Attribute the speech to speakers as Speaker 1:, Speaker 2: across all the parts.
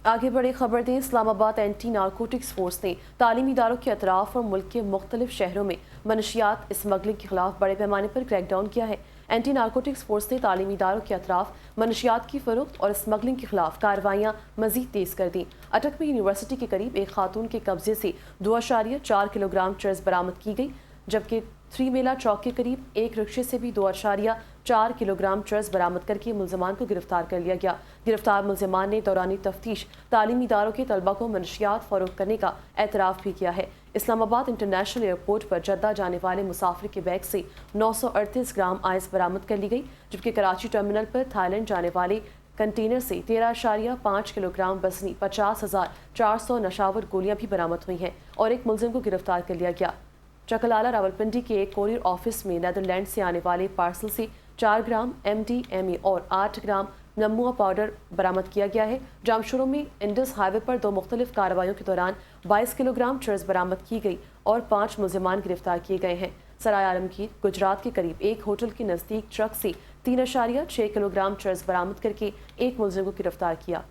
Speaker 1: आगे बढ़े खबर दें। इस्लामाबाद एंटी नारकोटिक्स फोर्स ने तालीमी इदारों के अतराफ और मुल्क के मुख्तलिफ शहरों में मनशियात स्मगलिंग के खिलाफ बड़े पैमाने पर क्रैकडाउन किया है। एंटी नारकोटिक्स फोर्स ने तालीमी इदारों के अतराफ मनशियात की फरोख्त और स्मगलिंग के खिलाफ कार्रवाइयाँ मजीद तेज कर दी। अटक में यूनिवर्सिटी के करीब एक खातून के कब्जे से 2.4 किलोग्राम चर्स बरामद की गई, जबकि 3 मेला चौक के करीब एक रिक्शे से भी 2.4 किलोग्राम चर्स बरामद करके मुलजमान को गिरफ्तार कर लिया गया। गिरफ्तार मुलजमान ने दौरानी तफ्तीश तालीमी इदारों के तलबा को मनशियात फरोख्त करने का एतराफ़ भी किया है। इस्लामाबाद इंटरनेशनल एयरपोर्ट पर जद्दा जाने वाले मुसाफिर के बैग से 938 ग्राम आइस बरामद कर ली गई, जबकि कराची टर्मिनल पर थाईलैंड जाने वाले कंटेनर से 13.5 किलोग्राम वजनी 50,400 नशावर गोलियां भी बरामद हुई हैं और एक मुलजिम को गिरफ्तार कर लिया गया। चकलाला रावलपिंडी के एक कोरियर ऑफिस में नीदरलैंड से आने वाले पार्सल से 4 ग्राम MDMA और 8 ग्राम नमुआ पाउडर बरामद किया गया है। जामशोरों में इंडस हाईवे पर 2 मुख्तलिफ कार्रवाइयों के दौरान 22 किलोग्राम चर्स बरामद की गई और 5 मुलजिमान गिरफ्तार किए गए हैं। सराय आलमगीर गुजरात के करीब एक होटल के नज़दीक ट्रक से 3.6 किलोग्राम चर्स बरामद करके एक मुलजिम को गिरफ्तार किया।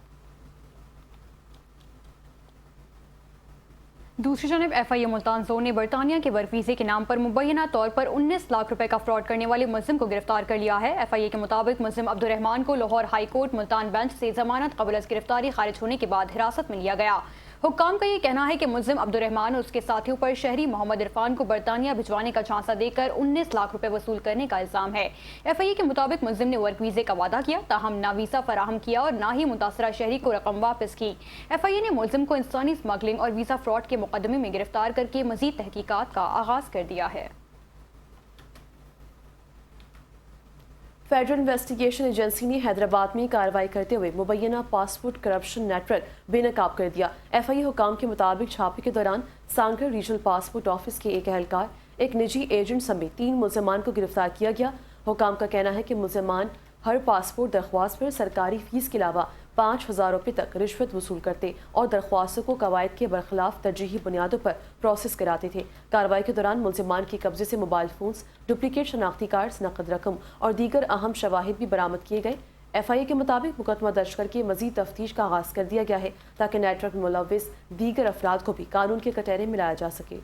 Speaker 2: दूसरी जानब FIA मुल्तान जोन ने बरतानिया के वर्क वीज़े के नाम पर मुबैना तौर पर 19 लाख रुपए का फ्रॉड करने वाले मुलजिम को गिरफ्तार कर लिया है। FIA के मुताबिक मुलजिम अब्दुर्रहमान को Lahore high court Multan bench से जमानत कबल अज़ गिरफ्तारी खारिज होने के बाद हिरासत में लिया गया। हुक्काम का ये कहना है कि मुलजिम अब्दुर्रहमान और उसके साथियों पर शहरी मोहम्मद इरफान को बरतानिया भिजवाने का झांसा देकर 19 लाख रुपए वसूल करने का इल्जाम है। FIA के मुताबिक मुलजिम ने वर्क वीज़े का वादा किया, ताहम ना वीज़ा फराहम किया और ना ही मुतासरा शहरी को रकम वापस की। FIA ने मुलजिम को इंसानी स्मगलिंग और वीज़ा फ्रॉड के मुकदमे में गिरफ्तार करके मजीद तहकीकात का आगाज कर दिया है।
Speaker 1: फेडरल इन्वेस्टिगेशन एजेंसी ने हैदराबाद में कार्रवाई करते हुए मुबैना पासपोर्ट करप्शन नेटवर्क बेनकाब कर दिया। FIA हुकाम के मुताबिक छापे के दौरान सांगड़ रीजनल पासपोर्ट ऑफिस के एक एहलकार, एक निजी एजेंट समेत 3 मुलजमान को गिरफ्तार किया गया। हुकाम का कहना है कि मुलजमान हर पासपोर्ट दरख्वास्त पर सरकारी फीस के अलावा 5,000 रुपये तक रिश्वत वसूल करते और दरख्वास्तों को कवायद के बरखिलाफ तरजीही बुनियादों पर प्रोसेस कराते थे। कार्रवाई के दौरान मुलजिमान के कब्जे से मोबाइल फोन्स, डुप्लीकेट शनाख्ती कार्ड्स, नकद रकम और दीगर अहम शवाहिद भी बरामद किए गए। FIA के मुताबिक मुकदमा दर्ज करके मजीद तफ्तीश का आगाज कर दिया गया है ताकि नेटवर्क में मुलव्विस दीगर अफराद को भी कानून के कटहरे में लाया जा सके।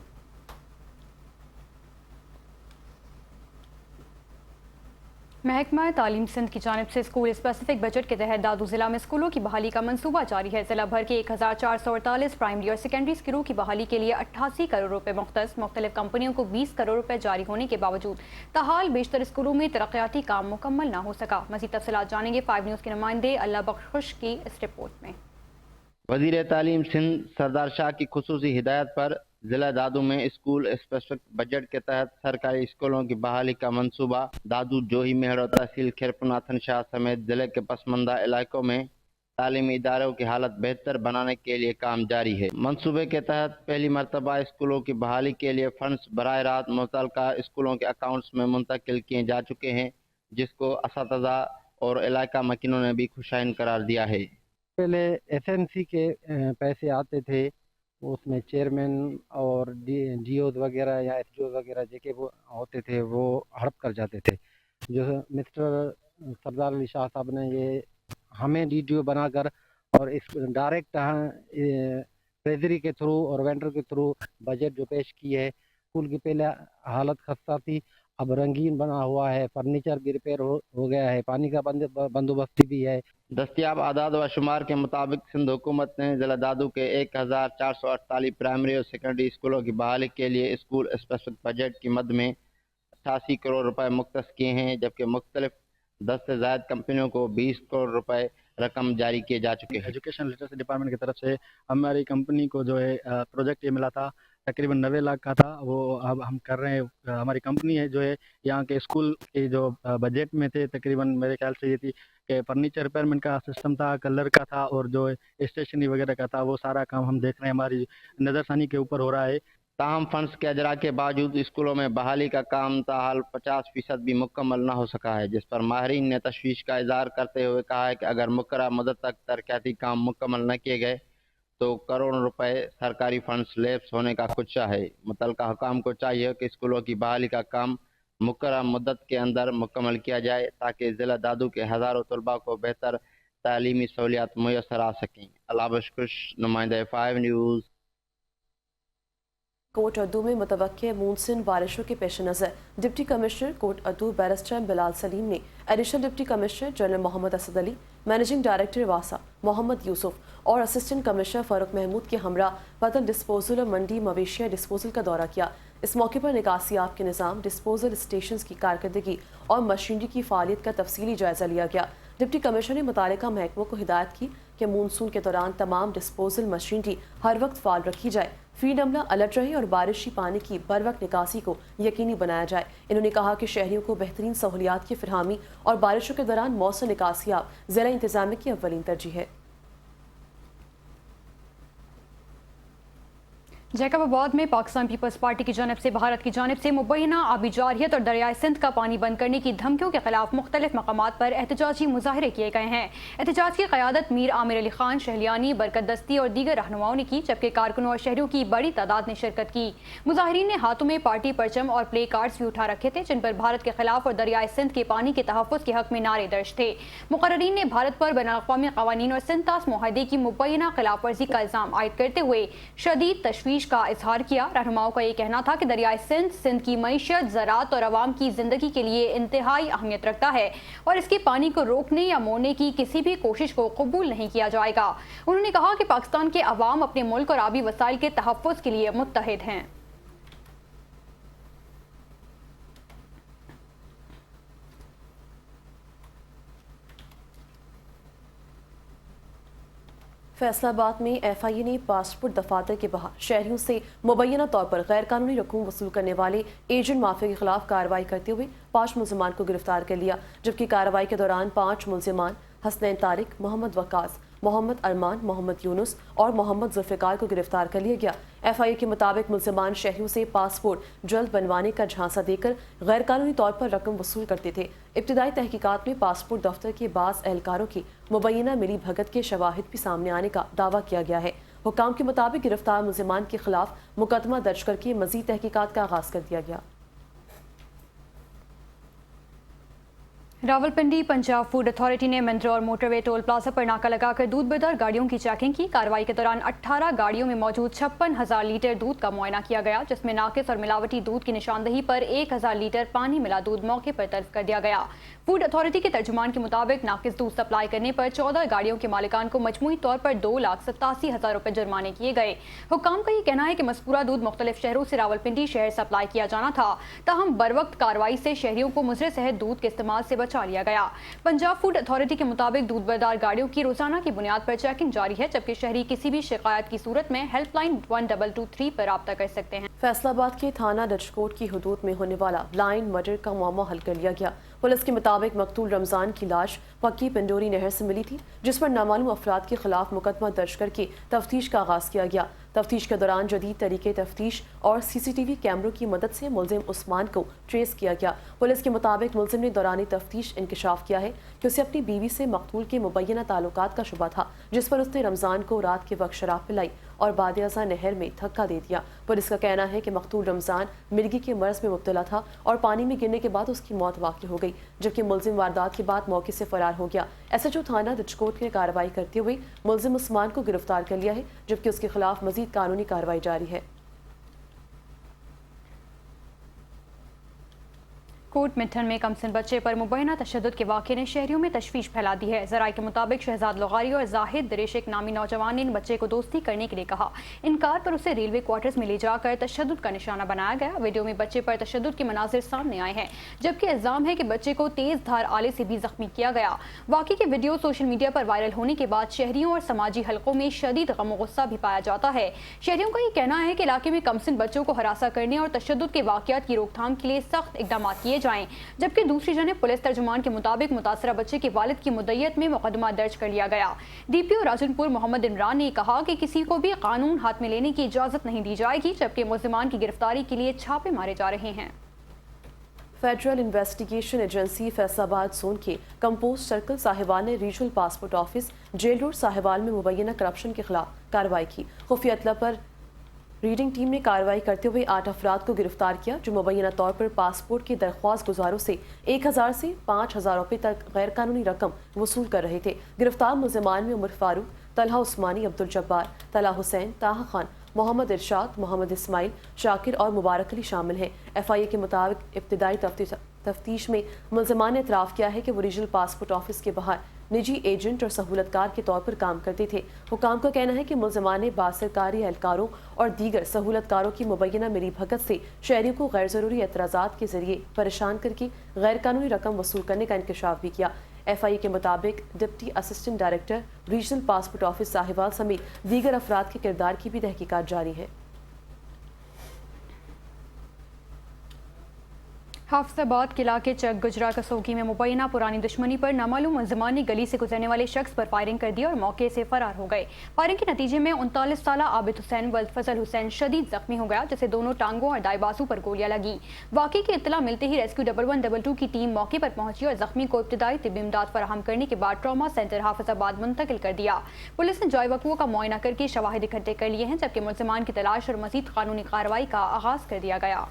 Speaker 2: महकमा तालीम सिंध की जानिब से स्कूल स्पेसिफिक बजट के तहत दादू जिला में स्कूलों की बहाली का मंसूबा जारी है। जिला भर के 1448 प्राइमरी और सेकेंडरी स्कूलों की बहाली के लिए 88 करोड़ रुपए मुख्तस मुख्तलिफ कंपनियों को 20 करोड़ रुपए जारी होने के बावजूद ताहाल बेशतर स्कूलों में तरक्याती काम मुकम्मल न हो सका। मज़ीद तफसीलात जानेंगे 5 न्यूज़ के नुमाइंदे अल्लाह बख्श की इस रिपोर्ट में।
Speaker 3: वज़ीर तालीम सिंध सरदार शाह की खुसूसी हिदायत पर जिला दादू में स्कूल स्पेसिफिक बजट के तहत सरकारी स्कूलों की बहाली का मंसूबा दादू, जोही, मेहर, तहसील खैरपुनाथन शाह समेत जिले के पसमंदा इलाकों में तालीमी इदारों की हालत बेहतर बनाने के लिए काम जारी है। मंसूबे के तहत पहली मरतबा स्कूलों की बहाली के लिए फंड्स बराह रास्त मुतल्लिका स्कूलों के अकाउंट्स में मुंतकिल किए जा चुके हैं, जिसको असातिज़ा और इलाका मकीनों ने भी खुशाइन करार दिया है।
Speaker 4: पहले SNC के पैसे आते थे, उसमें चेयरमैन और DOs वगैरह या SDOs वगैरह जेके वो होते थे वो हड़प कर जाते थे। जो मिस्टर सरदार अली शाह साहब ने ये हमें DDO बनाकर और इस डायरेक्ट ट्रेजरी के थ्रू और वेंडर के थ्रू बजट जो पेश की है, स्कूल की पहले हालत खस्ता थी, अब रंगीन बना हुआ है, फर्नीचर भी रिपेयर हो गया है, पानी का बंदोबस्त भी है।
Speaker 3: दस्तियाब आदाद व शुमार के मुताबिक सिंध हुकूमत ने जिला दादू के 1448 प्राइमरी और सेकेंडरी स्कूलों की बहाली के लिए स्कूल स्पेसिफिक बजट की मद में 88 करोड़ रुपए मुख्तस किए हैं, जबकि मुख्तलिफ 10 से ज़ायद कंपनियों को 20 करोड़ रुपए रकम जारी किए जा चुके हैं।
Speaker 5: एजुकेशन लिटरेसी डिपार्टमेंट की तरफ से हमारी कंपनी को जो है प्रोजेक्ट ये मिला था, तकरीबन 90 लाख का था, वो अब हम कर रहे हैं। हमारी कंपनी है जो है यहाँ के स्कूल के जो बजट में थे, तकरीबन मेरे ख्याल से ये थी कि फर्नीचर रिपेयरमेंट का सिस्टम था, कलर का था और जो स्टेशनरी वगैरह का था, वो सारा काम हम देख रहे हैं, हमारी नज़रसानी के ऊपर हो रहा है।
Speaker 3: ताहम फंड्स के अजरा के बावजूद स्कूलों में बहाली का काम ताहाल 50% भी मुकम्मल न हो सका है, जिस पर माहरीन ने तशवीश का इजहार करते हुए कहा है कि अगर मुकर्रर मुद्दत तक तरक्याती काम मुकम्मल न किए गए तो करोड़ों रुपए सरकारी फंड्स लैप्स होने का खदशा है। मुतल्लिका हुकाम को चाहिए कि स्कूलों की बहाली का काम मुकर्रर मुद्दत के अंदर मुकम्मल किया जाए ताकि ज़िला दादू के हज़ारों तलबा को बेहतर تعلیمی سہولیات میسر آ سکیں. اللہ بشکش، نمائندہ 5 نیوز.
Speaker 1: کوٹ ادو میں متوقع مونسون بارشوں کے پیش نظر ڈپٹی کمشنر کوٹ ادو بیرسٹر بلال سلیم نے ایڈیشنل ڈپٹی کمشنر جنرل محمد اسد علی، مینیجنگ ڈائریکٹر واسا محمد یوسف اور اسسٹنٹ کمشنر فاروق محمود کے ہمراہ وطن ڈسپوزل اور منڈی مویشیاں ڈسپوزل کا دورہ کیا. اس موقع پر نکاسیاب کے نظام، ڈسپوزل اسٹیشنز کی کارکردگی اور مشینری کی فعالیت کا تفصیلی جائزہ لیا گیا. ڈپٹی کمشنر نے متعلقہ محکموں کو ہدایت کی کہ مونسون کے دوران تمام ڈسپوزل مشینری ہر وقت فعال رکھی جائے، فیلڈ عملہ الرٹ رہے اور بارشی پانی کی بروقت نکاسی کو یقینی بنایا جائے. انہوں نے کہا کہ شہریوں کو بہترین سہولیات کی فراہمی اور بارشوں کے دوران مؤثر نکاسیاب ضلع انتظامیہ کی اولین ترجیح ہے.
Speaker 2: جیکب آباد میں پاکستان پیپلز پارٹی کی جانب سے بھارت کی جانب سے مبینہ آبی جارحیت اور دریائے سندھ کا پانی بند کرنے کی دھمکیوں کے خلاف مختلف مقامات پر احتجاجی مظاہرے کیے گئے ہیں. احتجاج کی قیادت میر عامر علی خان شہلیانی، برکت دستی اور دیگر رہنماؤں نے کی، جبکہ کارکنوں اور شہریوں کی بڑی تعداد نے شرکت کی. مظاہرین نے ہاتھوں میں پارٹی پرچم اور پلے کارڈز بھی اٹھا رکھے تھے جن پر بھارت کے خلاف اور دریائے سندھ کے پانی کے تحفظ کے حق میں نعرے درج تھے. مقررین نے بھارت پر بین الاقوامی قوانین اور سنتاس معاہدے کی مبینہ خلاف ورزی کا الزام عائد کرتے ہوئے شدید تشویش کا اظہار کیا. رہنماؤں کا یہ کہنا تھا کہ دریائے سندھ کی معیشت، زراعت اور عوام کی زندگی کے لیے انتہائی اہمیت رکھتا ہے اور اس کے پانی کو روکنے یا موڑنے کی کسی بھی کوشش کو قبول نہیں کیا جائے گا. انہوں نے کہا کہ پاکستان کے عوام اپنے ملک اور آبی وسائل کے تحفظ کے لیے متحد ہیں.
Speaker 1: فیصل آباد میں ایف آئی اے نے پاسپورٹ دفاتر کے باہر شہریوں سے مبینہ طور پر غیر قانونی رقوم وصول کرنے والے ایجنٹ مافیا کے خلاف کارروائی کرتے ہوئے 5 ملزمان کو گرفتار کر لیا، جبکہ کارروائی کے دوران 5 ملزمان حسنین طارق، محمد وقاص، محمد ارمان، محمد یونس اور محمد ذوالفقار کو گرفتار کر لیا گیا. ایف آئی اے کے مطابق ملزمان شہریوں سے پاسپورٹ جلد بنوانے کا جھانسا دے کر غیر قانونی طور پر رقم وصول کرتے تھے. ابتدائی تحقیقات میں پاسپورٹ دفتر کے بعض اہلکاروں کی مبینہ ملی بھگت کے شواہد بھی سامنے آنے کا دعویٰ کیا گیا ہے. حکام کے مطابق گرفتار ملزمان کے خلاف مقدمہ درج کر کے مزید تحقیقات کا آغاز کر دیا گیا.
Speaker 2: راولپنڈی پنجاب فوڈ اتھارٹی نے مندر اور موٹر وے ٹول پلازا پر ناکہ لگا کر دودھ بردار گاڑیوں کی چیکنگ کی. کارروائی کے دوران 18 گاڑیوں میں موجود 56,000 لیٹر دودھ کا معائنہ کیا گیا، جس میں ناقص اور ملاوٹی دودھ کی نشاندہی پر 1,000 لیٹر پانی ملا دودھ موقع پر طلب کر دیا گیا. فوڈ اتھارٹی کے ترجمان کے مطابق ناقص دودھ سپلائی کرنے پر 14 گاڑیوں کے مالکان کو مجموعی طور پر 2,87,000 روپے جرمانے کیے گئے. حکام کا یہ کہنا ہے کہ مذکورہ دودھ مختلف شہروں سے راولپنڈی شہر سپلائی کیا جانا تھا، تاہم بروقت کارروائی سے شہریوں کو مضر صحت دودھ کے استعمال سے بچا لیا گیا. پنجاب فوڈ اتھارٹی کے مطابق دودھ بردار گاڑیوں کی روزانہ کی بنیاد پر چیکنگ جاری ہے، جبکہ شہری کسی بھی شکایت کی صورت میں ہیلپ لائن 1223 پر رابطہ کر سکتے ہیں.
Speaker 1: فیصل آباد کے تھانہ ڈچکوٹ کی حدود میں ہونے والا بلائنڈ مرڈر کا معاملہ حل کر لیا گیا. پولیس کے مطابق مقتول رمضان کی لاش پکی پنڈوری نہر سے ملی تھی، جس پر نامعلوم افراد کے خلاف مقدمہ درج کر کے تفتیش کا آغاز کیا گیا. تفتیش کے دوران جدید طریقے تفتیش اور سی سی ٹی وی کیمروں کی مدد سے ملزم عثمان کو ٹریس کیا گیا. پولیس کے مطابق ملزم نے دوران تفتیش انکشاف کیا ہے کہ اسے اپنی بیوی سے مقتول کے مبینہ تعلقات کا شبہ تھا، جس پر اس نے رمضان کو رات کے وقت شراب پلائی اور بعد ازاں نہر میں دھکا دے دیا. پولیس کا کہنا ہے کہ مقتول رمضان مرگی کے مرض میں مبتلا تھا اور پانی میں گرنے کے بعد اس کی موت واقع ہو گئی، جبکہ ملزم واردات کے بعد موقع سے فرار ہو گیا. ایس ایچ او تھانہ دچکوٹ نے کارروائی کرتے ہوئے ملزم عثمان کو گرفتار کر لیا ہے، جبکہ اس کے خلاف مزید قانونی کارروائی جاری ہے.
Speaker 2: کوٹ مٹھن میں کمسن بچے پر مبینہ تشدد کے واقعے نے شہریوں میں تشویش پھیلا دی ہے. ذرائع کے مطابق شہزاد لغاری اور زاہد دریش ایک نامی نوجوان نے ان بچے کو دوستی کرنے کے لیے کہا. انکار پر اسے ریلوے کوارٹرز میں لے جا کر تشدد کا نشانہ بنایا گیا. ویڈیو میں بچے پر تشدد کے مناظر سامنے آئے ہیں، جبکہ الزام ہے کہ بچے کو تیز دھار آلے سے بھی زخمی کیا گیا. واقعے کی ویڈیو سوشل میڈیا پر وائرل ہونے کے بعد شہریوں اور سماجی حلقوں میں شدید غم و غصہ بھی پایا جاتا ہے. شہریوں کا یہ کہنا ہے کہ علاقے میں کمسن بچوں کو ہراساں کرنے اور تشدد کے واقعات کی روک تھام کے لیے سخت اقدامات کیے جائیں، جبکہ دوسری جانب پولیس ترجمان کے مطابق متاثرہ بچے کے والد کی مدعیت میں مقدمہ درج کر لیا گیا. ڈی پی او راجن پور محمد عمران نے کہا کہ کسی کو بھی قانون ہاتھ میں لینے کی اجازت نہیں دی جائے گی، جبکہ ملزمان کی گرفتاری کے لیے چھاپے مارے جا رہے ہیں.
Speaker 1: فیڈرل انویسٹیگیشن ایجنسی فیصل آباد زون کے کمپوسٹ سرکل ساہیوال نے regional passport office jail road Sahiwal میں مبینہ کرپشن کے خلاف کارروائی کی. خفیہ اطلاع پر रीडिंग टीम ने कार्रवाई करते हुए 8 अफराद को गिरफ्तार किया जो मुबैना तौर पर पासपोर्ट की दरख्वास्त गुजारों से 1000 से 5000 रुपये तक गैर कानूनी रकम वसूल कर रहे थे। गिरफ्तार मुलजमान में उमर फारूक, तलहा उस्मानी, अब्दुल जब्बार, तला हुसैन, ताहा खान, मोहम्मद इरशाद, मोहम्मद इस्माइल, शाकिर और मुबारक अली शामिल हैं। FIA के मुताबिक इब्तिदाई तफ्तीश में मुलजमान ने इतराफ़ किया है कि वो रीजनल पासपोर्ट ऑफिस के बाहर निजी एजेंट और सहूलतकार के तौर पर काम करते थे। हुकाम का कहना है कि मुलजमान ने बासरकारी एहलकारों और दीगर सहूलतकारों की मुबैना मिली भगत से शहरियों को गैर ज़रूरी एतराज़ात के जरिए परेशान करके गैर कानूनी रकम वसूल करने का इंकशाफ भी किया। FIA के मुताबिक deputy assistant director regional passport office Sahiwal समेत दीगर अफराद के किरदार की भी तहकीकात जारी है।
Speaker 2: हाफिजाबाद के इलाके चक गुजरा कसोगी में मुबैना पुरानी दुश्मनी पर नामालूम मुलजमान ने गली से गुजरने वाले शख्स पर फायरिंग कर दी और मौके से फरार हो गए। फायरिंग के नतीजे में 39 साला आबिद हुसैन व फजल हुसैन शदीद जख्मी हो गया, जिसे दोनों टांगों और दाएं बाजू पर गोलियां लगी। वाकई की इत्तला मिलते ही रेस्क्यू 1122 की टीम मौके पर पहुंची और जख्मी को इब्तिदाई तिब्बी इमदाद फराहम करने के बाद ट्रॉमा सेंटर हाफिजाबाद मुंतकिल कर दिया। पुलिस ने जॉय वक़ुओं का मुआयना करके शवाहिद इकट्ठे कर लिए हैं, जबकि मुलजमान की तलाश और मजीद कानूनी कार्रवाई का आगाज कर दिया गया।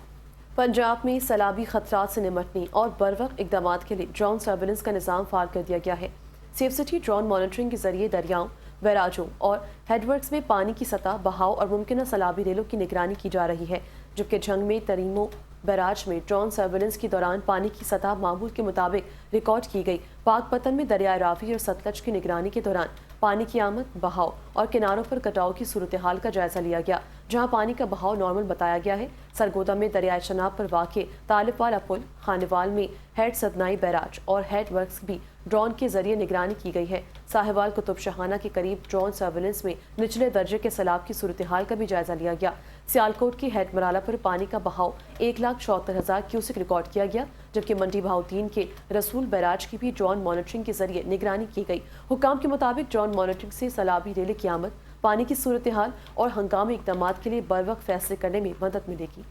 Speaker 1: पंजाब में सैलाबी खतरात से निपटने और बरवक्त इकदाम के लिए ड्रोन सर्विलेंस का निज़ाम फाल कर दिया गया है। सेफ सिटी ड्रोन मॉनिटरिंग के जरिए दरियाओं, बैराजों और हेडवर्क्स में पानी की सतह, बहाव और मुमकिन सैलाबी रेलों की निगरानी की जा रही है, जबकि झंग में तरीमो बैराज में ड्रोन सर्विलेंस के दौरान पानी की सतह मामूल के मुताबिक रिकॉर्ड की गई। पाकपतन में दरिया रावी और सतलज की निगरानी के दौरान पानी की आमद, बहाव और किनारों पर कटाव की सूरत हाल का जायजा लिया गया, जहां पानी का बहाव नॉर्मल बताया गया है। सरगोदा में दरियाए चनाब पर वाक़े तालिबवाला पुल, खानेवाल में हेड सदनाई बैराज और हेड वर्क्स भी ड्रोन के जरिए निगरानी की गई है। साहिवाल कुतुब शाहाना के करीब ड्रोन सर्विलेंस में निचले दर्जे के सैलाब की सूरत हाल का भी जायजा लिया गया। सियालकोट की हेड मराला पर पानी का बहाव 1,74,000 क्यूसिक रिकॉर्ड किया गया, जबकि मंडी भाउतीन के रसूल बैराज की भी ड्रोन मॉनिटरिंग के जरिए निगरानी की गई। हुकाम के मुताबिक ड्रोन मॉनिटरिंग से सैलाबी रेले की आमद, पानी की सूरत हाल और हंगामी इकदाम के लिए बरवक्त फैसले करने में मदद मिलेगी।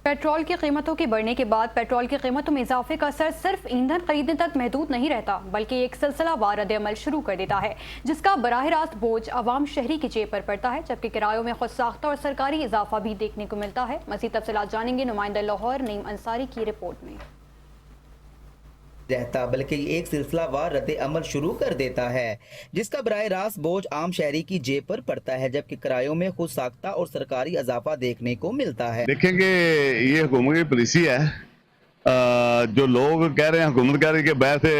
Speaker 2: पेट्रोल की कीमतों के बढ़ने के बाद पेट्रोल की कीमतों में इजाफे का असर सिर्फ ईंधन खरीदने तक महदूद नहीं रहता, बल्कि एक सिलसिलावार रद्द-ए-अमल शुरू कर देता है, जिसका बराह रास्त बोझ आवाम शहरी की जेब पर पड़ता है, जबकि किरायों में खुद साख्ता और सरकारी इजाफा भी देखने को मिलता है। मज़ीद तफसीलात जानेंगे नुमाइंदा लाहौर नईम अंसारी की रिपोर्ट में।
Speaker 6: रहता बल्कि एक सिलसिलावार रद्द अमल शुरू कर देता है, जिसका बराह रास्त बोझ आम शहरी की जेब पर पड़ता है, जबकि किरायों में खुद साख्ता और सरकारी इजाफा देखने को मिलता है।
Speaker 7: देखेंगे ये हुकूमत की पॉलिसी है। जो लोग कह रहे हैं, हुकूमत कह रही है कि वैसे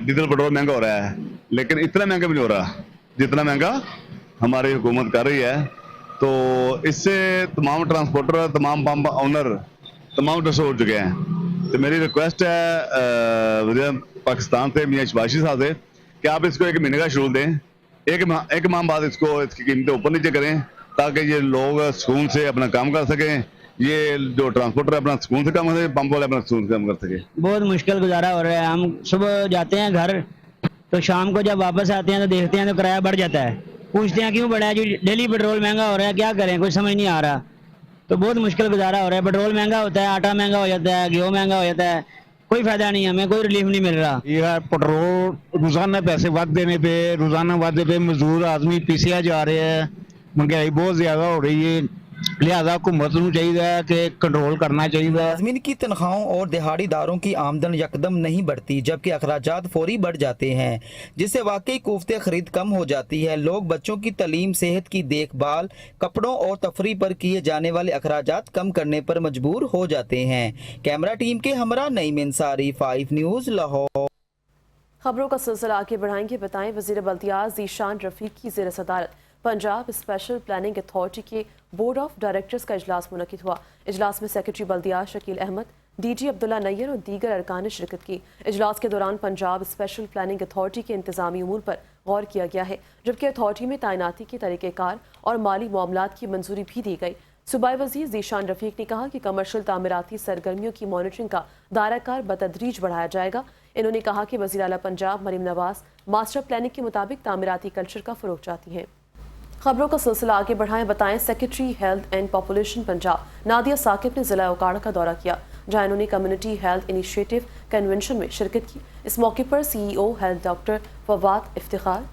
Speaker 7: डीजल पेट्रोल महंगा हो रहा है, लेकिन इतना महंगा भी नहीं हो रहा जितना महंगा हमारी हुकूमत कर रही है। तो इससे तमाम ट्रांसपोर्टर, तमाम पंप ऑनर तमाम डर हो चुके हैं। तो मेरी रिक्वेस्ट है वज़ीर पाकिस्तान से, मियां शबाशी साहब से, कि आप इसको 1 महीने का शेड्यूल दें, एक माह बाद इसकी कीमतें ऊपर नीचे करें, ताकि ये लोग सुकून से अपना काम कर सकें। ये जो ट्रांसपोर्टर अपना सुकून से काम कर सके, पंप वाले अपना सुकून से काम कर सके।
Speaker 8: बहुत मुश्किल गुजारा हो रहा है। हम सुबह जाते हैं घर, तो शाम को जब वापस आते हैं तो देखते हैं तो किराया बढ़ जाता है। पूछते हैं क्यों बढ़ा है, जी डेली पेट्रोल महंगा हो रहा है, क्या करें, कुछ समझ नहीं आ रहा। तो बहुत मुश्किल गुजारा हो रहा है। पेट्रोल महंगा होता है, आटा महंगा हो जाता है, गेहूँ महंगा हो जाता है, कोई फायदा नहीं, हमें कोई रिलीफ नहीं मिल रहा।
Speaker 9: ये पेट्रोल रोजाना पैसे वध देने पे, रोजाना वादे पे मजदूर आदमी पीछे जा रहे हैं, महंगाई बहुत ज्यादा हो रही है, लिहाजा हुकूमत को चाहिए कि कंट्रोल करना चाहिए।
Speaker 6: मुलाज़िमीन की तनख्वाहों और दिहाड़ीदारों की आमदन यकदम नहीं बढ़ती, जबकि अखराजात फौरी बढ़ जाते हैं, जिससे वाकई कुफ्ते खरीद कम हो जाती है। लोग बच्चों की तालीम, सेहत की देखभाल, कपड़ों और तफरी पर किए जाने वाले अखराजात कम करने पर मजबूर हो जाते हैं। कैमरा टीम के हमरा नईम अंसारी, 5 न्यूज़ लाहौर।
Speaker 1: खबरों का सिलसिला आगे बढ़ाएंगे। बताएं, वज़ीर बल्दियात ज़ीशान रफ़ीक की ज़ेर सदारत पंजाब स्पेशल प्लानिंग अथॉरिटी के बोर्ड ऑफ डायरेक्टर्स का इजलास मुनक़िद हुआ। इजलास में सेक्रेटरी बल्दियात शकील अहमद, DG अब्दुल्ला नैयर और दीगर अरकान ने शिरकत की। इजलास के दौरान पंजाब स्पेशल प्लानिंग अथॉरिटी के इंतज़ामी उमूर पर गौर किया गया है, जबकि अथॉरिटी में तैनाती के तरीक़ेकार और माली मामलात की मंजूरी भी दी गई। सूबाई वज़ीर ज़ीशान रफ़ीक ने कहा कि कमर्शियल तामीराती सरगर्मियों की मॉनिटरिंग का दायराकार बतदरीज बढ़ाया जाएगा। इन्होंने कहा कि वज़ीर आला पंजाब मरीम नवाज मास्टर प्लानिंग के मुताबिक तामीराती कल्चर का फ़रोग़ चाहती हैं। खबरों का सिलसिला आगे बढ़ाएं। बताएं, secretary health and population Punjab Nadia Saqib ने ज़िला ओकाड़ा का दौरा किया, जहां इन्होंने कम्युनिटी हेल्थ इनिशिएटिव कन्वेंशन में शिरकत की। इस मौके पर CEO health doctor Fawad Iftikhar,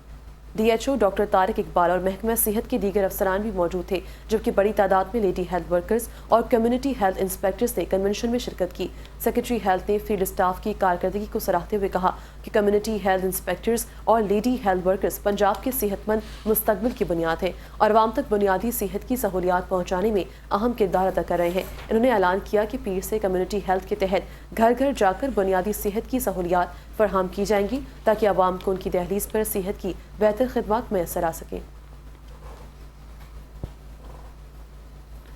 Speaker 1: DHO doctor Tariq Iqbal और महकमा सेहत के दीगर अफसरान भी मौजूद थे, जबकि बड़ी तादाद में लेडी हेल्थ वर्कर्स और कम्युनिटी हेल्थ इंस्पेक्टर्स ने कन्वेंशन में शिरकत की। सेक्रेटरी हेल्थ ने फील्ड स्टाफ की कारकर्दगी को सराहते हुए कहा कि कम्युनिटी हेल्थ इंस्पेक्टर्स और लेडी हेल्थ वर्कर्स पंजाब के सेहतमंद मुस्तकबिल की बुनियाद है और आवाम तक बुनियादी सेहत की सहूलियात पहुँचाने में अहम किरदार अदा कर रहे हैं। इन्होंने ऐलान किया कि पीर से कम्युनिटी हेल्थ के तहत घर घर जाकर बुनियादी सेहत की सहूलियात फराहम की जाएंगी ताकि आवाम को उनकी दहलीज पर सेहत की बेहतर खिदमत मैसर आ सकें।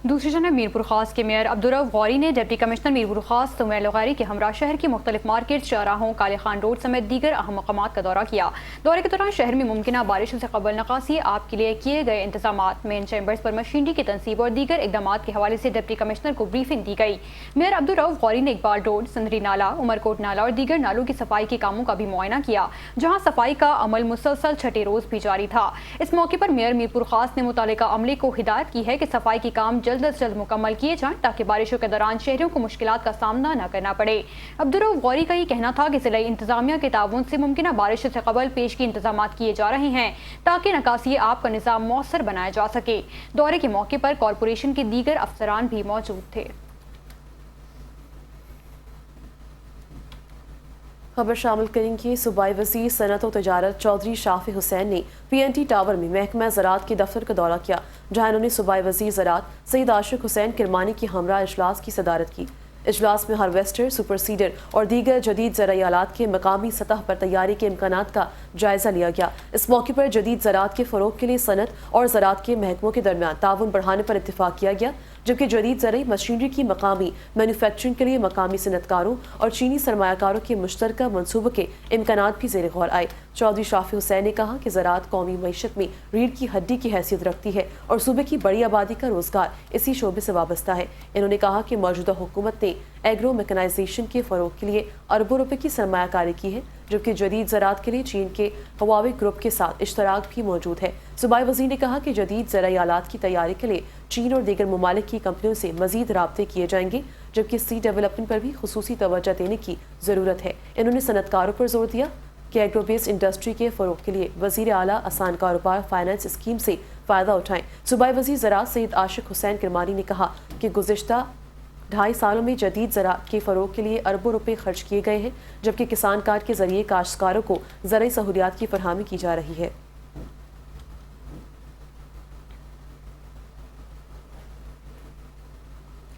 Speaker 2: दूसरी जानब मीरपुर खास के मेयर अब्दुर्रऊफ गौरी ने डिप्टी कमिश्नर मीरपुर खास सुमैल गौरी के हमरा शहर की मुख्तलिफ मार्केट, चौराहों, काले खान रोड समेत दीगर अहम मकामात का दौरा किया। दौरे के दौरान शहर में मुमकिन बारिशों से कबल नकासी आप के लिए किए गए इंतजामात, मेन चैम्बर्स पर मशीनरी की तनसीब और दीगर इकदाम के हवाले से डिप्टी कमिश्नर को ब्रीफिंग दी गई। मेयर अब्दुर्रऊफ गौरी ने इकबाल रोड, संदरी नाला, उमरकोट नाला और दीगर नालों की सफाई के कामों का भी मुआयना किया, जहाँ सफाई का अमल मुसलसल छठे रोज भी जारी था। इस मौके पर मेयर मीरपुर खास ने मुतालिका अमले को हिदायत की है कि सफाई के काम जल्द अज जल्द मुकम्मल किए जाएं ताकि बारिशों के दौरान शहरियों को मुश्किलात का सामना न करना पड़े। अब्दुर्रऊफ गौरी का ये कहना था कि जिला इंतजामिया के ताउन से मुमकिन बारिशों से कबल पेशगी इंतजामात किए जा रहे हैं ताकि नकासी आप का निज़ाम मौसर बनाया जा सके। दौरे के मौके पर कॉरपोरेशन के दीगर अफसरान भी मौजूद थे।
Speaker 1: खबर शामिल करेंगे। सूबाई वज़ीर सनअत और तजारत चौधरी शाफी हुसैन ने PNT टावर में महकमा ज़राअत के दफ्तर का दौरा किया, जहां इन्होंने सूबाई वज़ीर ज़राअत सईद आशिक हुसैन किरमानी की हमरा इजलास की सदारत की। इजलास में हार्वेस्टर, सुपर सीडर और दीगर जदीद ज़राई आलात के मकामी सतह पर तैयारी के इम्कानात का जायज़ा लिया गया। इस मौके पर जदीद ज़राअत के फ़रोग के लिए सनअत और ज़राअत के महकमों के दरमियान ताउन बढ़ाने पर इत्तिफाक किया गया, जबकि जदीद ज़राई मशीनरी की मकामी मैन्युफैक्चरिंग के लिए मकामी सनतकारों और चीनी सरमायाकारों के मुश्तरका मनसूबों के इम्कानात भी ज़ेर गौर आए। चौधरी शाफी हुसैन ने कहा कि ज़राअत कौमी मईशत में रीढ़ की हड्डी की हैसियत रखती है और सूबे की बड़ी आबादी का रोज़गार इसी शोबे से वाबस्ता है। इन्होंने कहा कि मौजूदा हुकूमत ने एग्रो मैकेनाइजेशन के फ़रोग के लिए अरबों रुपए की सरमायाकारी की है, जबकि जदीद ज़राअत के लिए चीन के हवावे ग्रुप के साथ इश्तराक भी मौजूद है। सूबाई वज़ीर ने कहा कि जदीद ज़राई आलात की तैयारी के लिए चीन और दीगर ममालिक की कंपनियों से मज़ीद राब्ते किए जाएंगे, जबकि सी डेवलपमेंट पर भी खुसूसी तवज्जो देने की ज़रूरत है। इन्होंने सनतकारों पर जोर दिया कि एग्रो बेस्ड इंडस्ट्री के फ़रोग के लिए वज़ीर आला आसान कारोबार फाइनेंस स्कीम से फ़ायदा उठाएं। सूबाई वज़ीर ज़राअत सईद आशिक हुसैन किरमानी ने कहा कि गुज़िश्ता 2.5 सालों में जदीद ज़राअत के फ़रोग के लिए अरबों रुपए खर्च किए गए हैं, जबकि किसान कार्ड के ज़रिए काश्तकारों को ज़राई सहूलियात की फरहमी की जा रही है।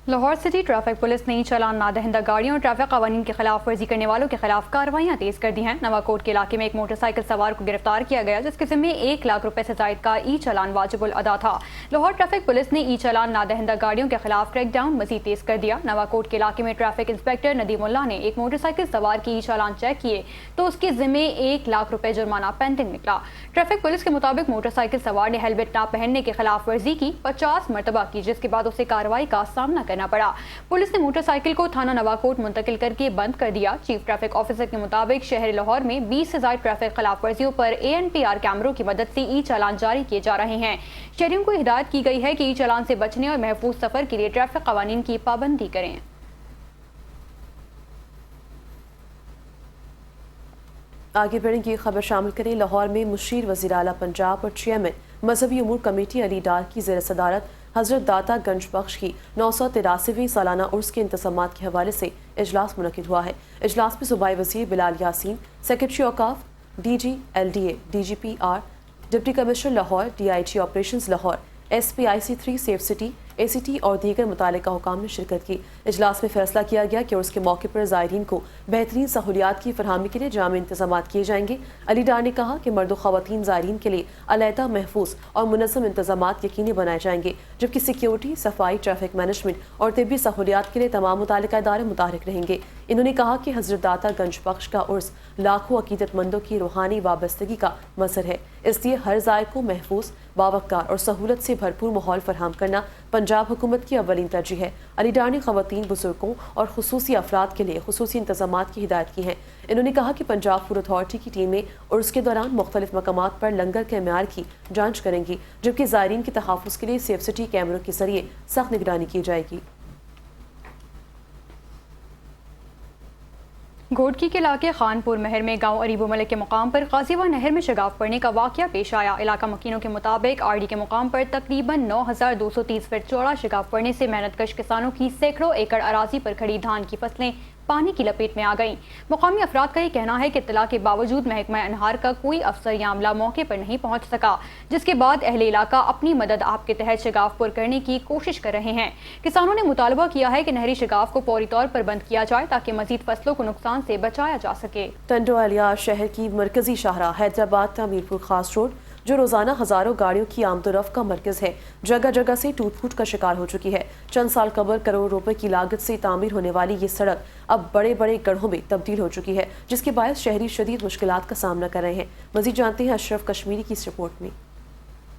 Speaker 2: लाहौर सिटी ट्रैफिक पुलिस ने चालान ना दहिंदा गाड़ियों और ट्रैफिक कानून की खिलाफ वर्जी करने वालों के खिलाफ कार्रवाइयां तेज कर दी हैं। नवाकोट के इलाके में एक मोटरसाइकिल सवार को गिरफ्तार किया गया, जिसके जिम्मे 1 लाख रुपए से जायद का ई चालान वाजिबुल अदा था। लाहौर ट्रैफिक पुलिस ने ई चालान ना दहिंदा गाड़ियों के खिलाफ क्रैकडाउन मजीद तेज कर दिया। नवाकोट के इलाके में ट्रैफिक इंस्पेक्टर नदीमुल्लाह ने एक मोटरसाइकिल सवार के ई चालान चेक किए तो उसके जिम्मे 1 लाख रुपए जुर्माना पेंडिंग निकला। ट्रैफिक पुलिस के मुताबिक मोटरसाइकिल सवार ने हेलमेट ना पहनने की खिलाफ वर्जी की 50 मरतबा की, जिसके बाद उसे कार्रवाई का सामना करना पड़ा। पुलिस ने मोटरसाइकिल को थाना नवाकोट मुंतकिल करके बंद कर दिया। चीफ ट्रैफिक ऑफिसर के मुताबिक शहर लाहौर में 20 से ज्यादा ट्रैफिक खिलाफ वर्जियों पर ANPR कैमरों की मदद से ई चालान जारी किए जा रहे हैं। शहरियों को हिदायत की गई है कि ई चालान से बचने और महफूज सफर के लिए ट्रैफिक कानून की पाबंदी करें।
Speaker 1: आगे बढ़ेंगे खबर शामिल करें। लाहौर में मुशीर वज़ीर आला पंजाब और चेयरमैन मजहबी उमूर कमेटी अली डार की ज़ेर सदारत हज़रत दाता गंज बख्श की 983वीं सालाना उर्स के इंतज़ामात के हवाले से इजलास मुनक़िद हुआ है। इजलास में सूबाई वज़ीर बिलाल यासीन, सेक्रेटरी औकाफ, DG LDA, DGPR, deputy commissioner Lahore, DIG operations Lahore, SPIC3 safe city, ACT और दीगर मुतालिका हुकाम ने शिरकत की। इजलास में फैसला किया गया कि उसके मौके पर ज़ायरीन को बेहतरीन सहूलियात की फरहमी के लिए जामे इंतजाम किए जाएंगे। अली डार ने कहा कि मर्द ख़वातीन ज़ायरीन के लिए अलहदा, महफूज और मुनज़्ज़म इंतजाम यकीनी बनाए जाएंगे, जबकि सिक्योरिटी, सफाई, ट्रैफिक मैनेजमेंट और तिब्बी सहूलियात के लिए तमाम मुतालिका इदारे मुतहरिक रहेंगे। इन्होंने कहा कि हज़रत दाता गंज बख्श का उर्स लाखों अकीदतमंदों की रूहानी वाबस्तगी का मज़हर है, इसलिए हर ज़ायर को महफूज, बावकार और सहूलत से भरपूर माहौल फराहम करना पंजाब हुकूमत की अव्वलीन तरजीह है। अली डार ने ख़वातीन, बुजुर्गों और खुसूसी अफराद के लिए खुसूसी इंतजामात की हिदायत की है। इन्होंने कहा कि पंजाब फूड अथॉरिटी की टीमें उर्स के दौरान मुख्तलिफ मकामात पर लंगर के म्यार की जाँच करेंगी, जबकि ज़ायरीन के तहफ़्फ़ुज़ के लिए सेफ सिटी कैमरों के जरिए सख्त निगरानी की जाएगी।
Speaker 2: घोटकी के इलाके खानपुर महर में गांव अरीबो मलिक के मुकाम पर गाजीवा नहर में शगाफ पड़ने का वाकया पेश आया। इलाका मकीनों के मुताबिक आरडी के मुकाम पर तकरीबन 9,230 फीट चौड़ा शगाफ पड़ने से मेहनतकश किसानों की सैकड़ों एकड़ अराजी पर खड़ी धान की फसलें पानी की लपेट में आ गईं। मुकामी अफराद का ये कहना है कि इत्तला के बावजूद महकमा अनहार का कोई अफसर या अमला मौके पर नहीं पहुंच सका, जिसके बाद अहले इलाका अपनी मदद आप के तहत शगाफ पुर करने की कोशिश कर रहे हैं। किसानों ने मुतालबा किया है कि नहरी शगाफ को फौरी तौर पर बंद किया जाए ताकि मजीद फसलों को नुकसान से बचाया जा सके।
Speaker 1: टंडो अलियार शहर की मरकजी शाहराह हैदराबाद का मीरपुर खास रोड, जो रोजाना हजारों गाड़ियों की आमदोरफ्त का मरकज है, जगह जगह से टूट फूट का शिकार हो चुकी है। चंद साल कबल करोड़ रुपए की लागत से तामीर होने वाली ये सड़क अब बड़े बड़े गड्ढों में तब्दील हो चुकी है, जिसके बायस शहरी शदीद मुश्किलात का सामना कर रहे हैं। मजीद जानते हैं अशरफ कश्मीरी की इस रिपोर्ट में।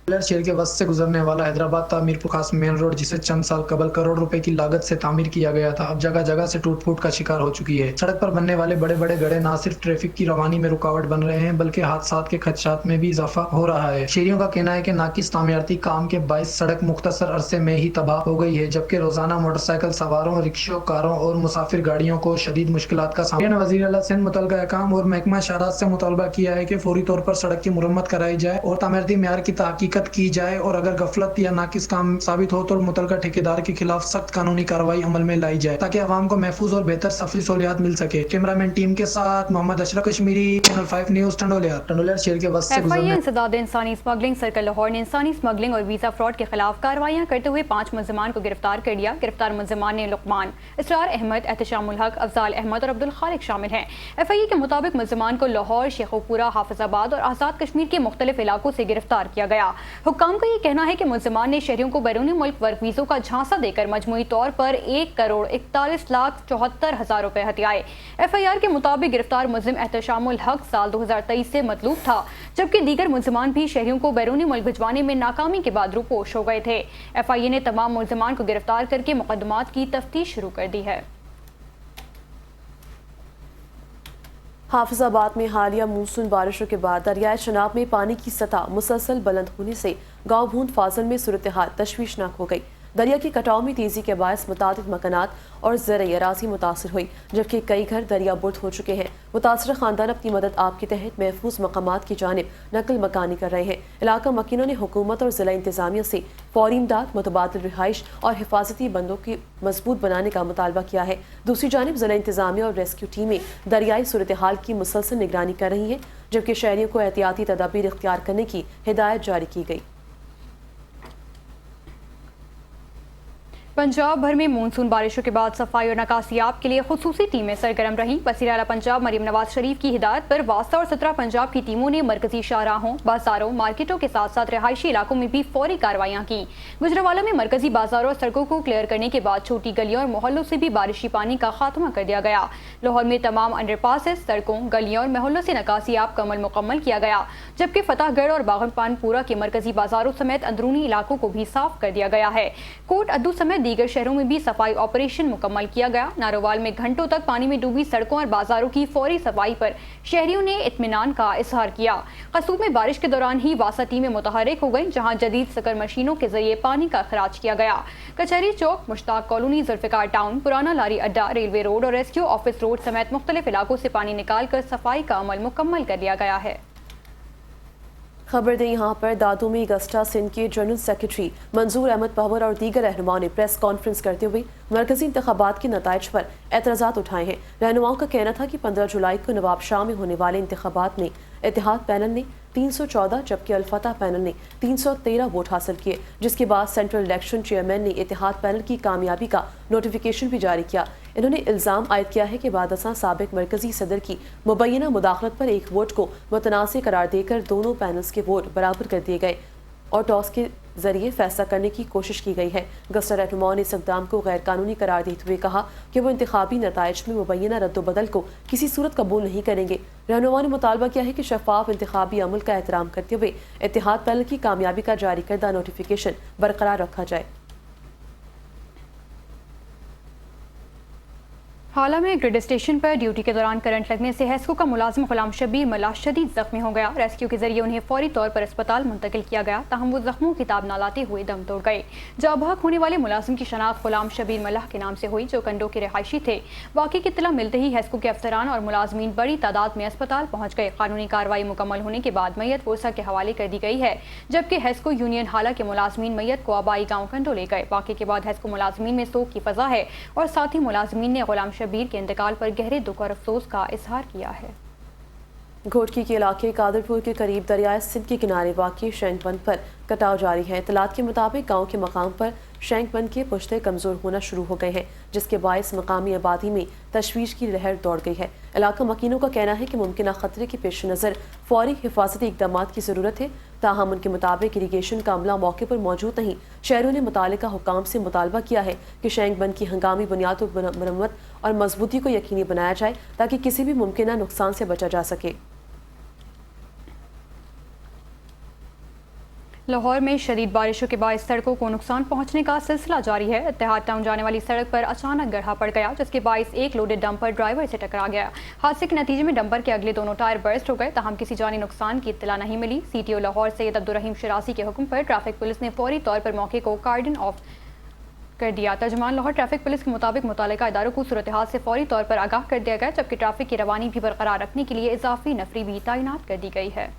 Speaker 10: शहर के वस्त से गुजरने वाला हैदराबाद ता मीरपुर खास मेन रोड, जिसे चंद साल कबल करोड़ रुपए की लागत से तामीर किया गया था, अब जगह जगह से टूट फूट का शिकार हो चुकी है। सड़क पर बनने वाले बड़े बड़े गड्ढे न सिर्फ ट्रैफिक की रवानी में रुकावट बन रहे हैं, बल्कि हादसात के खदशात में भी इजाफा हो रहा है। शहरियों का कहना है कि नाकिस तामीराती काम के बायस सड़क मुख्तसर अरसे में ही तबाह हो गई है, जबकि रोजाना मोटरसाइकिल सवारों, रिक्शों, कारों और मुसाफिर गाड़ियों को शदीद मुश्किलात का सामना। वज़ीर आला सिंध मुतलका अहकाम और महकमा शहरात से मुतालबा किया है कि फौरी तौर पर सड़क की मुरम्मत कराई जाए और तामीराती मेयार की तहकीकत की जाए, और अगर गफलत या नाकिस काम साबित हो तो मुतलका ठेकेदार के खिलाफ सख्त कानूनी कार्रवाई अमल में लाई जाए, ताकि आवाम को महफूज और बेहतर सफरी सहूलियात मिल सके। कैमरामैन टीम के साथ मोहम्मद अशरफ कश्मीरी, चैनल 5 न्यूज, टंडोलिया शहर के वस्त से गुजरने।
Speaker 2: इंसदाद इंसानी स्मगलिंग सर्कल लाहौर ने इंसानी स्मगलिंग और वीजा फ्रॉड के खिलाफ कार्रवाइयां करते हुए 5 मुलजिमान को गिरफ्तार कर लिया। गिरफ्तार मुलजिमान ने लुकमान, इसरार अहमद, एहतशामुल हक, अफजाल अहमद और अब्दुल खालिक शामिल हैं। FIA के मुताबिक मुलजिमान को लाहौर, शेखोपुरा, हाफिजाबाद और आजाद कश्मीर के मुख्तलिफ इलाकों से गिरफ्तार किया गया। हुक्काम का ये कहना है कि मुलजिमान ने शहरियों को बैरूनी मुल्क वर्क वीजों का झांसा देकर मजमूई तौर पर 1,41,74,000 रुपए हथियाए। FIR के मुताबिक गिरफ्तार मुलजिम एहतशामुल हक साल 2023 से मतलूब था, जबकि दीगर मुलजिमान भी शहरियों को बैरूनी मुल्क भिजवाने में नाकामी के बाद रूपोश हो गए थे। FIA ने तमाम मुलजिमान को गिरफ्तार करके मुकदमात की तफ्तीश शुरू कर दी है।
Speaker 1: हाफिजाबाद में हालिया मानसून बारिशों के बाद दरियाए चनाब में पानी की सतह मुसलसल बुलंद होने से गांव भूंद फाजल में सूरत हाल तशवीशनाक हो गई। दरिया के कटाव में तेजी के बायस मुतादिद मकानात और ज़रई अराज़ी मुतासर हुई, जबकि कई घर दरिया बुर्द हो चुके हैं। मुतासर खानदान अपनी मदद आप के तहत महफूज मकामात की जानिब नकल मकानी कर रहे हैं। इलाका मकीनों ने हुकूमत और ज़िला इंतज़ामिया से फौरी इमदाद, मुतबादिल रिहाइश और हिफाजती बंदों की मजबूत बनाने का मुतालबा किया है। दूसरी जानिब ज़िला इंतज़ामिया और रेस्क्यू टीमें दरियाई सूरत हाल की मुसलसल निगरानी कर रही हैं, जबकि शहरियों को एहतियाती तदाबीर इख्तियार करने की हिदायत जारी की गई।
Speaker 2: पंजाब भर में मानसून बारिशों के बाद सफाई और नकासियाब के लिए खुसूसी टीमें सरगर्म रहीं। वज़ीर आला पंजाब मरीम नवाज शरीफ की हिदायत पर वास्ता और 17 पंजाब की टीमों ने मरकजी शाहराहों, बाजारों, मार्केटों के साथ साथ रिहायशी इलाकों में भी फौरी कार्रवाइयां की। गुजरावाला में मरकजी बाजारों और सड़कों को क्लियर करने के बाद छोटी गलियों और मोहल्लों से भी बारिशी पानी का खात्मा कर दिया गया। लाहौर में तमाम अंडरपासेस, सड़कों, गलियों और मोहल्लों से नकासियाब का अमल मुकम्मल किया गया, जबकि फतेहगढ़ और बागनपानपुरा के मरकजी बाजारों समेत अंदरूनी इलाकों को भी साफ कर दिया गया है। कोट अद्दू समेत दीगर शहरों में भी सफाई ऑपरेशन मुकम्मल किया गया। नारोवाल में घंटों तक पानी में डूबी सड़कों और बाजारों की फौरी सफाई पर शहरियों ने इत्मीनान का इजहार किया। कसूब में बारिश के दौरान ही वासा टीमें मुतहरिक हो गईं, जहां जदीद सकर मशीनों के जरिए पानी का खराज किया गया। कचहरी चौक, मुश्ताक कॉलोनी, जुल्फिकार टाउन, पुराना लारी अड्डा, रेलवे रोड और रेस्क्यू ऑफिस रोड समेत मुख्तलिफ इलाकों से पानी निकाल कर सफाई का अमल मुकम्मल कर लिया गया है।
Speaker 1: खबर दें यहाँ पर दादू में अगस्टा सिंध के जनरल सेक्रेटरी मंजूर अहमद पहवर और दीगर रहनुमाओं ने प्रेस कॉन्फ्रेंस करते हुए मरकजी इंतखाबात के नताइज पर एतराज़ात उठाए हैं। रहनुमाओं का कहना था कि 15 जुलाई को नवाब शाह में होने वाले इंतखाबात में इत्तेहाद पैनल ने 314 जबकि अल-फतह पैनल ने 313 वोट हासिल किए, जिसके बाद सेंट्रल इलेक्शन चेयरमैन ने इत्तेहाद पैनल की कामयाबी का नोटिफिकेशन भी जारी किया। इन्होंने इल्ज़ाम आयद किया है कि बादशाह साबिक मरकजी सदर की मुबैना मुदाखलत पर एक वोट को मुतनाज़ करार देकर दोनों पैनल्स के वोट बराबर कर दिए गए और टॉस के जरिए फैसला करने की कोशिश की गई है। गस्टर रहनुमाओं ने इस इक़दाम को गैर कानूनी करार देते हुए कहा कि वो इंतखाबी नताइज में मुबैना रद्द-ओ-बदल को किसी सूरत कबूल नहीं करेंगे। रहनुमाओं ने मुतालबा किया है कि शफाफ इंतखाबी अमल का एहतराम करते हुए इत्तेहाद पैनल की कामयाबी का जारी करदा नोटिफिकेशन बरकरार रखा जाए।
Speaker 2: हाल में ग्रिड स्टेशन पर ड्यूटी के दौरान करंट लगने से हेस्को का मुलाजिम गुलाम शबीर मल्लाह शदीद जख्मी हो गया। रेस्क्यू के जरिए उन्हें फौरी तौर पर अस्पताल मुंतकिल किया गया, ताहम वो जख्मों की ताब न लाते हुए दम तोड़ गए। जाबाक होने वाले मुलाजिम की शनाख्त गुलाम शबीर मल्लाह के नाम से हुई, जो कंडो के रिहायशी थे। वाक़े की इत्तला मिलते ही हेस्को के अफसरान और मुलाजमीन बड़ी तादाद में अस्पताल पहुँच गए। कानूनी कार्रवाई मुकम्मल होने के बाद मैयत वोसा के हवाले कर दी गई है, जबकि हेस्को यूनियन हाला के मुलाजमीन मैयत को आबाई गाँव कंडो ले गए। वाक़े के बाद हेस्को मुलाजमीन में सोग की फजा है और साथ ही मुलाजमीन ने गुलाम शबीर के इंतकाल पर गहरे दुख और अफसोस का इजहार किया है।
Speaker 1: घोटकी के इलाके कादरपुर के करीब दरियाए सिंध के किनारे वाक़ई शैंक बंद पर कटाव जारी है। इत्तलात के मुताबिक गांव के मकाम पर शैंक बंद के पुश्ते कमज़ोर होना शुरू हो गए हैं, जिसके बायस मकामी आबादी में तशवीश की लहर दौड़ गई है। इलाका मकीनों का कहना है कि मुमकिन खतरे के पेश नज़र फौरी हिफाजती इक़दाम की ज़रूरत है। ताहम उनके मुताबिक इरीगेशन का अमला मौके पर मौजूद नहीं। शहरों ने मुतालिका हुकाम से मुतालबा किया है कि शैंक बंद की हंगामी बुनियादों पर मरम्मत और मजबूती को यकीनी बनाया जाए, ताकि किसी भी मुमकिन नुकसान से बचा जा सके।
Speaker 2: लाहौर में शदीद बारिशों के बाद सड़कों को नुकसान पहुंचने का सिलसिला जारी है। इत्तेहाद टाउन जाने वाली सड़क पर अचानक गड्ढा पड़ गया, जिसके बायस एक लोडेड डंपर ड्राइवर से टकरा गया। हादसे के नतीजे में डंपर के अगले दोनों टायर बर्स्ट हो गए, ताहम किसी जानी नुकसान की इत्तला नहीं मिली। CTO लाहौर सैयद अब्दुर्रहीम शिरासी के हुक्म पर ट्रैफिक पुलिस ने फौरी तौर पर मौके को कार्डन ऑफ कर दिया। तर्जुमान लाहौर ट्रैफिक पुलिस के मुताबिक मुतालिका इदारों को सूरत हाल से फौरी तौर पर आगाह कर दिया गया, जबकि ट्रैफिक की रवानी भी बरकरार रखने के लिए इजाफी नफरी भी तैनात कर दी गई है।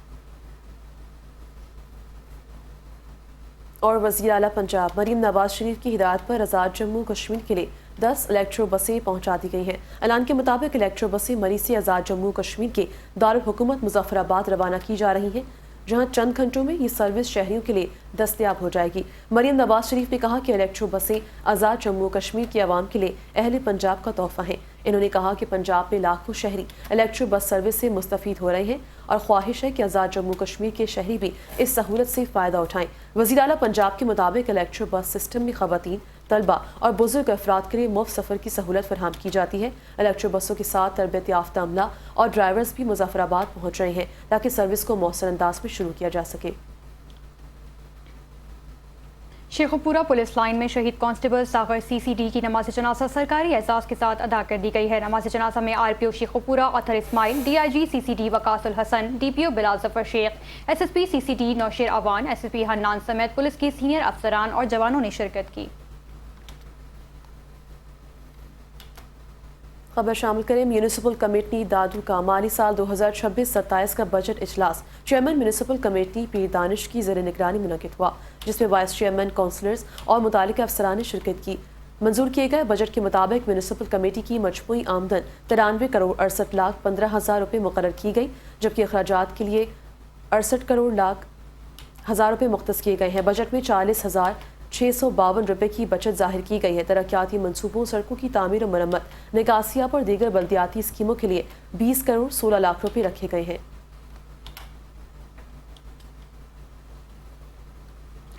Speaker 1: और वज़ीर आला पंजाब मरीम नवाज शरीफ की हिदायत पर आज़ाद जम्मू कश्मीर के लिए 10 इलेक्ट्रो बसें पहुंचा दी गई हैं। ऐलान के मुताबिक इलेक्ट्रो बसें मरी से आज़ाद जम्मू कश्मीर के दारुल हुकूमत मुजफ्फराबाद रवाना की जा रही हैं, जहां चंद घंटों में ये सर्विस शहरियों के लिए दस्तयाब हो जाएगी। मरीम नवाज शरीफ ने कहा कि इलेक्ट्रो बसें आज़ाद जम्मू कश्मीर की आवाम के लिए अहले पंजाब का तोहफा हैं। इन्होंने कहा कि पंजाब में लाखों शहरी इलेक्ट्रो बस सर्विस से मुस्तफ़ीद हो रहे हैं और ख्वाहिश है कि आज़ाद जम्मू कश्मीर के शहरी भी इस सहूलत से फ़ायदा उठाएं। वज़ीर आला पंजाब के मुताबिक इलेक्ट्रो बस सिस्टम में ख़वातीन, तलबा और बुजुर्ग अफराद के लिए मुफ्त सफ़र की सहूलत फराहम की जाती है। इलेक्ट्रो बसों के साथ तरबियत याफ्ता अमला और ड्राइवर्स भी मुजफ्फराबाद पहुँच रहे हैं, ताकि सर्विस को मौसर अंदाज में शुरू किया जा सके।
Speaker 2: शेखुपुरा पुलिस लाइन में शहीद कांस्टेबल सागर CCD की नमाज जनाजा सरकारी एहसास के साथ अदा कर दी गई है। नमाज जनाजा में RPO शेखुपुरा अतर Ismail, DIG CCD वकासुल Hasan, DPO Bilal Zafar Sheikh, SSP CCD Nausher Awan, SSP Hannan समेत पुलिस के सीनियर अफसरान और जवानों ने शिरकत की।
Speaker 1: खबर शामिल करें। म्यूनिसिपल कमेटी दादू का माली साल 2026-27 का बजट इजलास चेयरमैन म्यूनिसिपल कमेटी पीर दानिश की ज़ेर निगरानी मुनक़िद हुआ, जिसमें वाइस चेयरमैन, काउंसलर्स और मुतालिका अफसरान ने शिरकत की। मंजूर किए गए बजट के मुताबिक म्यूनिसिपल कमेटी की मजमूई आमदन 93 करोड़ 68 लाख 15 हज़ार रुपये मुकर्रर की गई, जबकि अखराजात के लिए 68 करोड़ लाख हज़ार रुपये मुख्तस किए गए हैं। बजट में 40,652 रुपये की बचत जाहिर की गई है। तरक्याती मनसूबों, सड़कों की तामीर और मरम्मत, निकासियाब और दीगर बल्दियाती स्कीमों के लिए 20 करोड़ 16 लाख रुपये रखे गए हैं।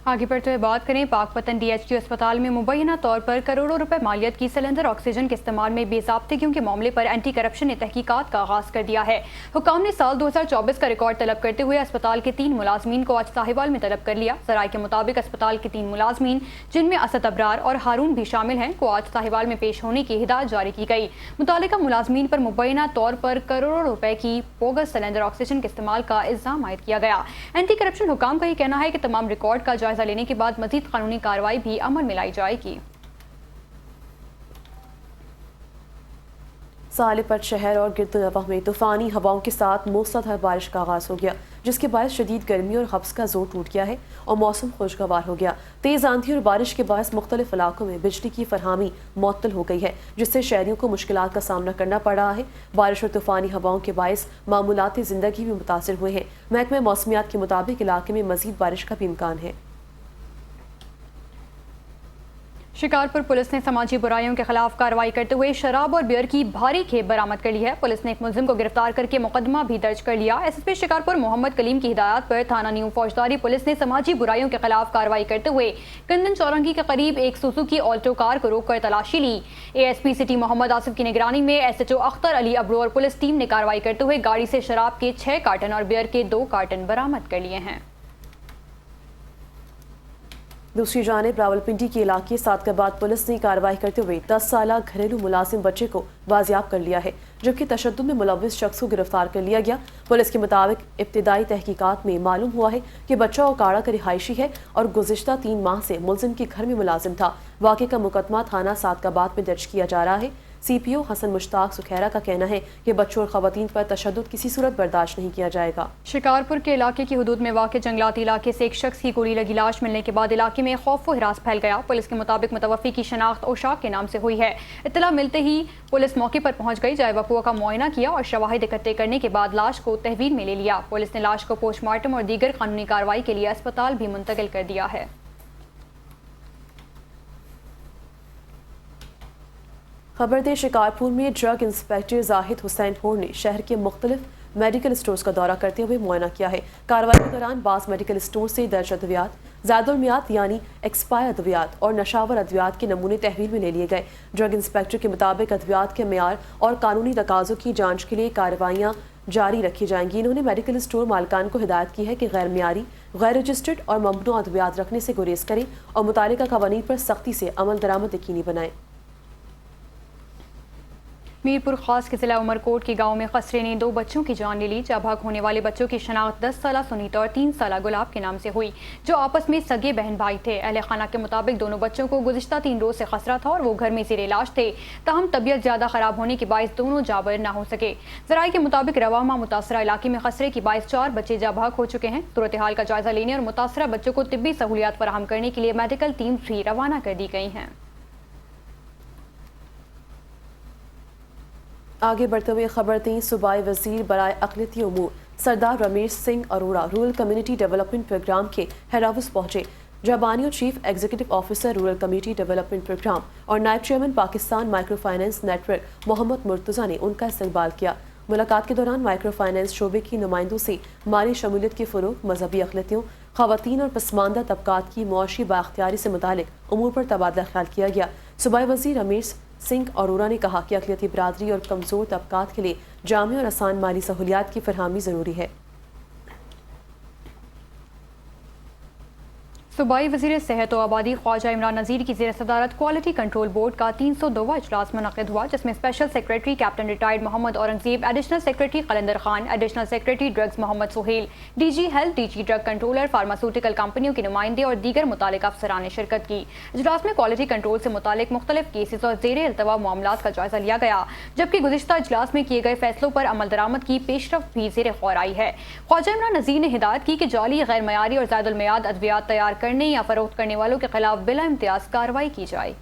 Speaker 2: आगे बढ़ते हुए बात करें पाकपतन DHQ अस्पताल में मुबैना तौर पर करोड़ों रुपए मालियत की सिलेंडर ऑक्सीजन के इस्तेमाल में बेज़ाब्तिगियों के मामले पर एंटी करप्शन ने तहकीकात का आगाज कर दिया है। हुकाम ने साल 2024 का रिकॉर्ड तलब करते हुए अस्पताल के 3 मुलाजमीन को आज साहिवाल में तलब कर लिया। सराय के मुताबिक अस्पताल के 3 मुलाजमीन, जिनमें असद अबरार और हारून भी शामिल हैं, को आज साहिवाल में पेश होने की हिदायत जारी की गई। मुतालिका मुलाजमीन पर मुबैना तौर पर करोड़ों रुपए की बोगस सिलेंडर ऑक्सीजन के इस्तेमाल का इल्जाम आयद किया गया। एंटी करप्शन हुकाम का ये कहना है कि तमाम रिकॉर्ड का जायजा लेने के बाद मजीद कानूनी कार्रवाई भी अमल में लाई जाएगी।
Speaker 1: सालेपत शहर और गिरदुनवाह में तूफानी हवाओं के साथ मूसलाधार बारिश का आगाज हो गया, जिसके बायस शदीद गर्मी और हब्स का जोर टूट गया है और मौसम खुशगवार हो गया। तेज आंधी और बारिश के बायस मुख्तलिफ इलाकों में बिजली की फरहमी मुअत्तल हो गई है, जिससे शहरियों को मुश्किलात का सामना करना पड़ रहा है। बारिश और तूफानी हवाओं के बायस मामूलाती जिंदगी भी मुतासिर हुए हैं। महकमे मौसमियात के मुताबिक इलाके में मजीद बारिश का भी इम्कान है।
Speaker 2: शिकारपुर पुलिस ने समाजी बुराइयों के खिलाफ कार्रवाई करते हुए शराब और बियर की भारी खेप बरामद कर ली है। पुलिस ने एक मुलजिम को गिरफ्तार करके मुकदमा भी दर्ज कर लिया। SSP शिकारपुर मोहम्मद कलीम की हिदायत पर थाना न्यू फौजदारी पुलिस ने समाजी बुराइयों के खिलाफ कार्रवाई करते हुए कंदन चौरंगी के करीब एक सुजुकी ऑल्टो कार को रोककर तलाशी ली। ASP सिटी मोहम्मद आसिफ की निगरानी में SHO अख्तर अली अब्रू और पुलिस टीम ने कार्रवाई करते हुए गाड़ी से शराब के 6 कार्टन और बियर के 2 कार्टन बरामद कर लिए हैं।
Speaker 1: दूसरी जानिब रावलपिंडी के इलाके सादकाबाद पुलिस ने कार्रवाई करते हुए 10 साला घरेलू मुलाजिम बच्चे को बाजियाब कर लिया है, जबकि तशद्दुद में मुलव्विस शख्स को गिरफ्तार कर लिया गया। पुलिस के मुताबिक इब्तिदाई तहकीकात में मालूम हुआ है कि बच्चा ओकाड़ा का रिहायशी है और गुज़िश्ता 3 माह से मुलजिम के घर में मुलाजिम था। वाक़े का मुकदमा थाना सादकाबाद में दर्ज किया जा रहा है। CPO हसन मुश्ताक सुखैरा का कहना है कि बच्चों और ख़वातीन पर तशद्दुद किसी सूरत बर्दाश्त नहीं किया जाएगा।
Speaker 2: शिकारपुर के इलाके की हदूद में वाक़ जंगलाती इलाके से एक शख्स की गोली लगी लाश मिलने के बाद इलाके में खौफ व हिरास फैल गया। पुलिस के मुताबिक मुतवफ़ी की शनाख्त ओशाक के नाम से हुई है। इत्तला मिलते ही पुलिस मौके पर पहुंच गई, जाए वक़ुआ का मुआयना किया और शवाहिद इकट्ठे करने के बाद लाश को तहवील में ले लिया। पुलिस ने लाश को पोस्टमार्टम और दीगर कानूनी कार्रवाई के लिए अस्पताल भी मुंतकिल कर दिया है।
Speaker 1: खबर दे शिकारपुर में ड्रग इंस्पेक्टर जाहिद हुसैन होर ने शहर के मुख्तलिफ मेडिकल स्टोर्स का दौरा करते हुए मुआयना किया है। कार्रवाई के दौरान बास मेडिकल स्टोर से दर्ज अद्वियात, ज़ायदुल मियाद यानी एक्सपायर अद्वियात और नशावर अद्वियात के नमूने तहवील में ले लिए गए। ड्रग इंस्पेक्टर के मुताबिक अद्वियात के मेयार और कानूनी तकाज़ों की जांच के लिए कार्रवाइयाँ जारी रखी जाएंगी। इन्होंने मेडिकल स्टोर मालिकान को हिदायत की है कि गैर मियारी, गैर रजिस्टर्ड और ममनू अद्वियात रखने से गुरेज करें और मुतालिका कवानीन पर सख्ती से अमल दरामद यकीनी बनाएं।
Speaker 2: मीरपुर खास के जिला उमरकोट के गांव में खसरे ने 2 बच्चों की जान ले ली। जाबाग होने वाले बच्चों की शनाख्त 10 साला सुनीता और 3 साला गुलाब के नाम से हुई, जो आपस में सगे बहन भाई थे। अहले खाना के मुताबिक दोनों बच्चों को गुज़िश्ता 3 रोज से खसरा था और वो घर में ज़ेरे इलाज थे। ताहम तबीयत ज़्यादा ख़राब होने के बायस दोनों जाबर ना हो सके। ज़राए के मुताबिक रवामा मुतासरा इलाके में खसरे की बायस 4 बच्चे जाबाग हो चुके हैं। सूरत हाल का जायजा लेने और मुतासरा बच्चों को तिब्बी सहूलियात फराहम करने के लिए मेडिकल टीम भी रवाना कर दी गई हैं।
Speaker 1: आगे बढ़ते हुए खबर दें, सूबाई वजीर बराए अक़लियती उमूर Sardar Ramesh Singh Arora rural community development programme के हेड ऑफिस पहुंचे। जाबानियों chief executive officer rural community development programme और नायब chairman Pakistan micro finance network Mohammad Murtaza ने उनका इस्तकबाल किया। मुलाकात के दौरान माइक्रो फाइनेंस शोबे की नुमाइंदों से माली शमूलियत के फ़रोग़, मजहबी अक़लियतियों, ख़वातीन और पसमानदा तबकात की मुआशी बाख्तियारी से मुतालिक उमूर पर तबादला ख्याल किया गया। सूबाई वज़ीर रमेश सिंह अरोड़ा ने कहा कि अक़लियती बरादरी और कमज़ोर तबकात के लिए जामे और आसान माली सहूलियात की फरहमी ज़रूरी है।
Speaker 2: सूबाई वज़ीर सेहत व आबादी ख्वाजा इमरान नज़ीर की ज़ेर सदारत क्वालिटी कंट्रोल बोर्ड का 302वां इजलास मुनक़िद हुआ, जिसमें special secretary captain retired Mohammad Aurangzeb, additional secretary Qalandar Khan, additional secretary drugs Mohammad Suhail, DG health, DG drug controller, pharmaceutical कंपनियों के नुमाइंदे और दीगर मुतालिका अफसरान ने शिरकत की। इजलास में क्वालिटी कंट्रोल से मुतालिक मुख्तलिफ केसेस और ज़ेर इल्तवा मामलात का जायजा लिया गया, जबकि गुज़िश्ता इजलास में किए गए फैसलों पर अमल दरामद की पेशरफ्त भी ज़ेर गौर आई है। ख्वाजा इमरान नज़ीर ने हिदायत की कि जाली, गैर मयारी और ज़ायदुल मियाद अद्वियात तैयार करने या फरोख्त करने वालों के खिलाफ बिला इम्तियाज कार्रवाई की जाए।